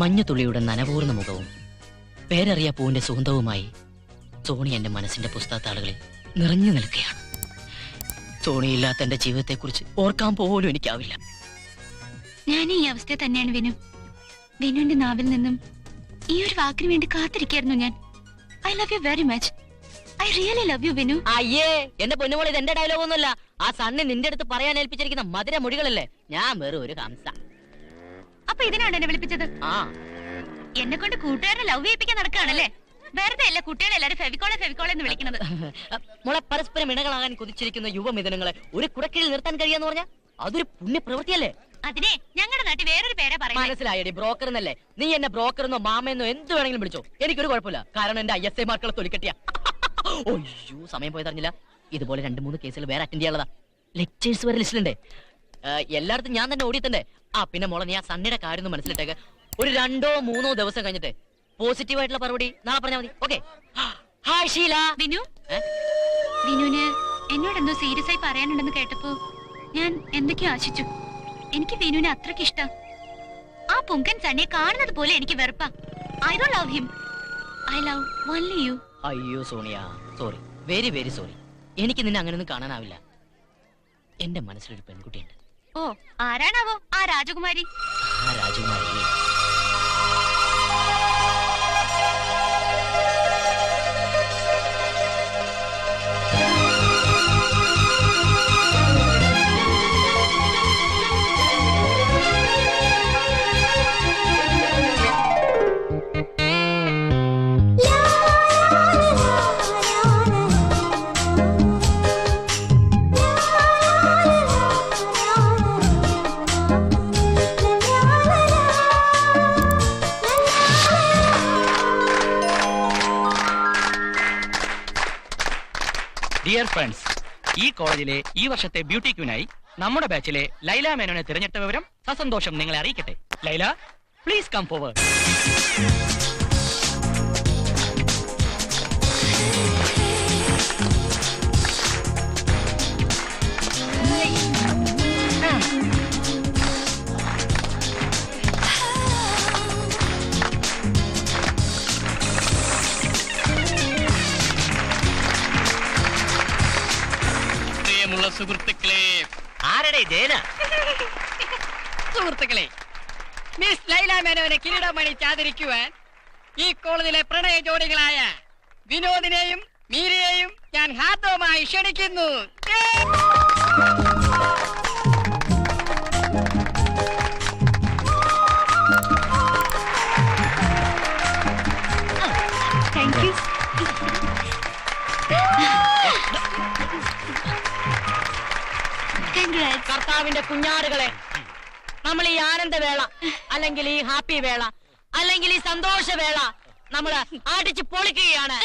മഞ്ഞുതുള്ളിയുടെ നനവൂർന്ന മുഖവും പേരറിയ പൂവിന്റെ സുഗന്ധവുമായി സോണി എന്റെ മനസ്സിന്റെ പുസ്തകത്താളുകളിൽ നിറഞ്ഞു നിൽക്കുകയാണ്. സോണിയില്ലാത്ത എന്റെ ജീവിതത്തെക്കുറിച്ച് ഓർക്കാൻ പോലും എനിക്കാവില്ല. ഞാൻ ഈ അവസ്ഥ തന്നെയാണ് വിനു. വിനുവിന്റെ നാവിൽ നിന്നും ഈ ഒരു വാക്കിന് വേണ്ടി കാത്തിരിക്കായിരുന്നു ഞാൻ. I love you very much. I really love you Vinu. അയ്യേ, എന്റെ പൊന്നുമോളെ, ഇത് എന്റെ ഡയലോഗ് ഒന്നുമല്ല. ആ സണ്ണി നിന്റെ അടുത്ത് പറയാൻ ഏൽപ്പിച്ചിരിക്കുന്ന മധുര മൊഴികളല്ലേ. ഞാൻ വെറും ഒരു ഹംസ. അപ്പൊ ഇതിനാണ് എന്നെ വിളിപ്പിച്ചത്? ആ, എന്നെ കൊണ്ട് കൂട്ടുകാരനെ ലവ് ചെയ്യിപ്പിക്കാൻ നടക്കുകയാണല്ലേ? വെറുതെ അല്ല കുട്ടികളെ എല്ലാരും ഫെവിക്കോളെ ഫെവിക്കോളെ എന്ന് വിളിക്കുന്നത്. മോളെ, പരസ്പരം ഇണകളാകാൻ കൊതിച്ചിരിക്കുന്ന യുവമിഥുനങ്ങളെ ഒരു കുടക്കീഴിൽ നിർത്താൻ കഴിയാന്ന് പറഞ്ഞാൽ അതൊരു പുണ്യപ്രവൃത്തിയല്ലേ? അതിനെ ഞങ്ങളുടെ നാട്ടിൽ വേറൊരു പേരാ പറയുന്നത്. മനസ്സിലായടി, ബ്രോക്കർ എന്നല്ലേ. നീ എന്നെ ബ്രോക്കറെന്നോ മാമെന്നോ എന്ത് വേണമെങ്കിലും വിളിച്ചോ, എനിക്കൊരു കുഴപ്പമില്ല. കാരണം എന്റെ ISI മാർക്കുള്ള തൊലിക്കെട്ടിയ. ഒയ്യോ, സമയം പോയതറിഞ്ഞില്ല. ഇതുപോലെ 2-3 കേസുകൾ വേറെ അറ്റൻഡ് ചെയ്യാനുള്ളതാ. ലെക്ചേഴ്സ് വരെ ലിസ്റ്റിലുണ്ട്. എല്ലായിടത്തും ഞാൻ തന്നെ ഓടിയത്തണ്ടേ. ആ പിന്നെ മോളെ, നീ ആ സണ്ണിയുടെ കാര്യം ഒന്ന് മനസ്സിലിട്ടേക്ക്. ഒരു 2-3 ദിവസം കഴിഞ്ഞിട്ട് പോസിറ്റീവ് ആയിട്ടുള്ള മറുപടി നാളെ പറഞ്ഞാൽ മതി. ഓക്കെ? ഹായ് ഷീല. വിനു, വിനുവിന് എന്നോട് എന്തോ സീരിയസ് ആയി പറയാനുണ്ടെന്ന് കേട്ടപ്പോ ഞാൻ എന്തൊക്കെയോ ആശിച്ചു. എനിക്ക് വിനുവിനെ അത്രയ്ക്ക് ഇഷ്ടം. ആ പുങ്കൻ സണ്ണിയെ കാണുന്നത് പോലെ എനിക്ക് വെറുപ്പാ. I don't love him. I love only you. അയ്യോ Sonia, sorry, very very sorry. എനിക്ക് നിന്നെ അങ്ങനെയൊന്നും കാണാനാവില്ല. എന്റെ മനസ്സിലൊരു പെൺകുട്ടിയുണ്ട്. ഓ, ആരാണാവോ ആ രാജകുമാരി? ആ രാജകുമാരി ഡിയർ ഫ്രണ്ട്സ്, ഈ കോളേജിലെ ഈ വർഷത്തെ ബ്യൂട്ടി ക്വീനായി നമ്മുടെ ബാച്ചിലെ ലൈല മേനോനെ തിരഞ്ഞെടുത്ത വിവരം സസന്തോഷം നിങ്ങളെ അറിയിക്കട്ടെ. Laila, please come forward. സുഹൃത്തുക്കളെ, ആരുടെ ദേന സുഹൃത്തുക്കളെ, മിസ് ലൈല മേനോനെ കിരീടമണി ആദരിക്കുവാൻ ഈ കോളേജിലെ പ്രണയ ജോഡികളായ വിനോദിനെയും മീരയെയും ഞാൻ ഹാർദവമായി ക്ഷണിക്കുന്നു. Thank you. കർത്താവിന്റെ കുഞ്ഞാടുകളെ, നമ്മൾ ഈ ആനന്ദവേള, അല്ലെങ്കിൽ ഈ ഹാപ്പി വേള, അല്ലെങ്കിൽ ഈ സന്തോഷവേള നമ്മൾ അടിച്ചു പൊളിക്കുകയാണ്.